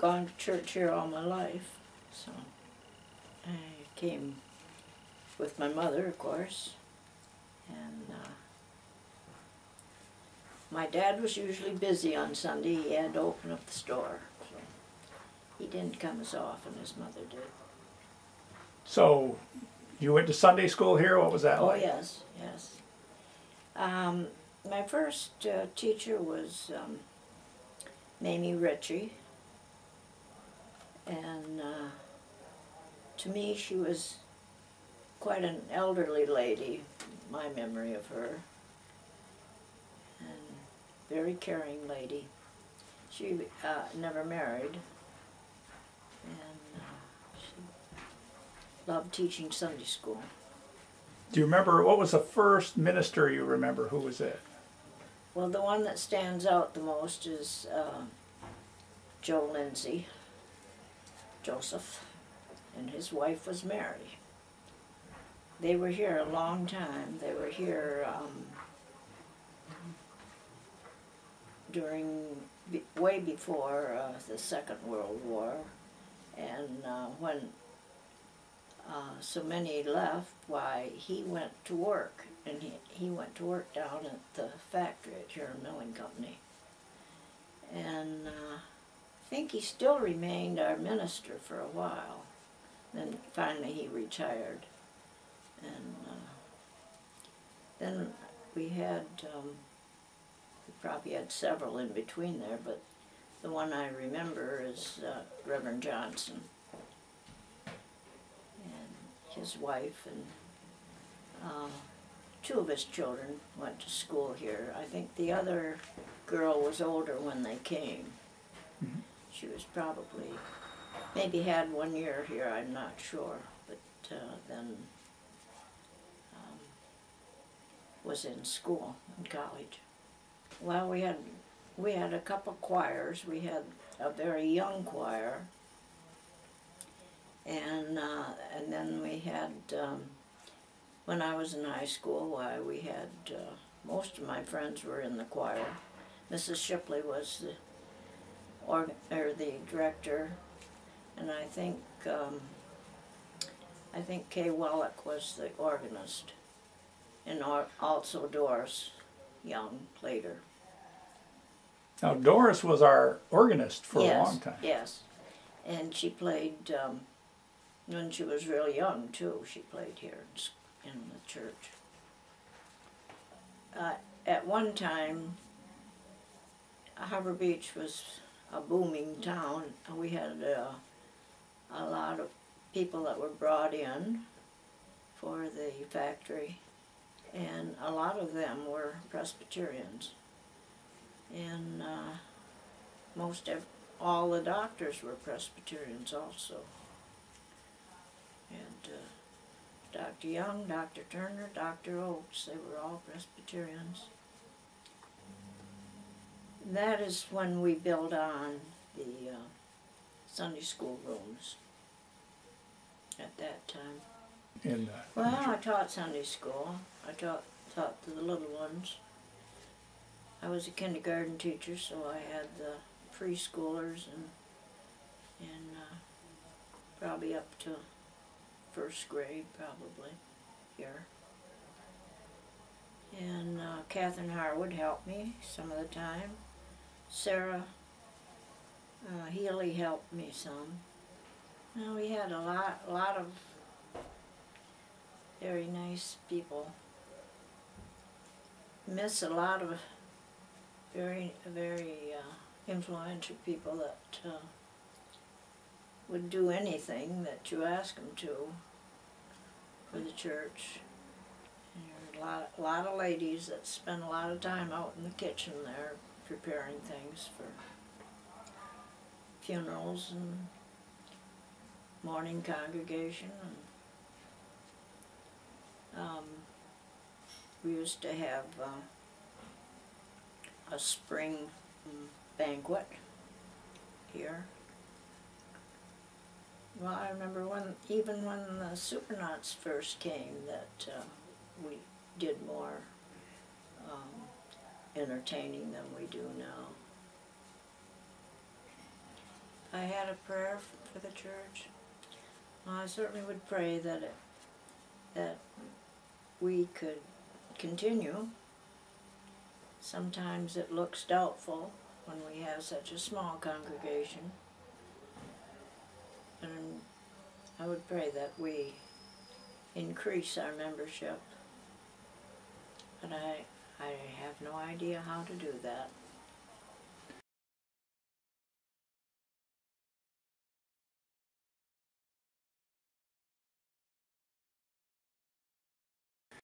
gone to church here all my life, so I came with my mother, of course, and my dad was usually busy on Sunday. He had to open up the store, so he didn't come as often as Mother did. So, you went to Sunday school here? What was that like? Oh, yes, yes. My first teacher was Mamie Ritchie, and to me she was quite an elderly lady, my memory of her, and very caring lady. She never married, and she loved teaching Sunday school. Do you remember, what was the first minister you remember? Who was it? Well, the one that stands out the most is Joe Lindsay, Joseph, and his wife was Mary. They were here a long time. They were here way before the Second World War, and when so many left, why, he went to work, and he went to work down at the factory at Huron Milling Company. And I think he still remained our minister for a while. Then finally he retired. And then we had, we probably had several in between there, but the one I remember is Reverend Johnson. His wife and two of his children went to school here. I think the other girl was older when they came. Mm-hmm. She was probably, maybe had 1 year here, I'm not sure, but then was in school, in college. Well, we had a couple choirs. We had a very young choir, and then we had, when I was in high school, we had, most of my friends were in the choir. Mrs. Shipley was the director, and I think Kay Wellick was the organist, and also Doris Young later. Now Doris was our organist for Yes, a long time. Yes, and she played, when she was real young too, she played here in the church. At one time, Harbor Beach was a booming town. We had a lot of people that were brought in for the factory, and a lot of them were Presbyterians. And all the doctors were Presbyterians also. And Dr. Young, Dr. Turner, Dr. Oates, they were all Presbyterians. And that is when we built on the Sunday school rooms at that time. Well, I taught Sunday school. I taught to the little ones. I was a kindergarten teacher, so I had the preschoolers and probably up to first grade, probably, here. And Catherine Harwood helped me some of the time. Sarah Healy helped me some. Well, we had a lot of very nice people. Miss a lot of very influential people that would do anything that you ask them to for the church. And there were a lot of ladies that spent a lot of time out in the kitchen there preparing things for funerals and morning congregation. And we used to have a spring banquet here. Well, I remember even when the Supernuts first came, that we did more entertaining than we do now. I had a prayer for the church. I certainly would pray that we could continue. Sometimes it looks doubtful when we have such a small congregation. And I would pray that we increase our membership. But I have no idea how to do that.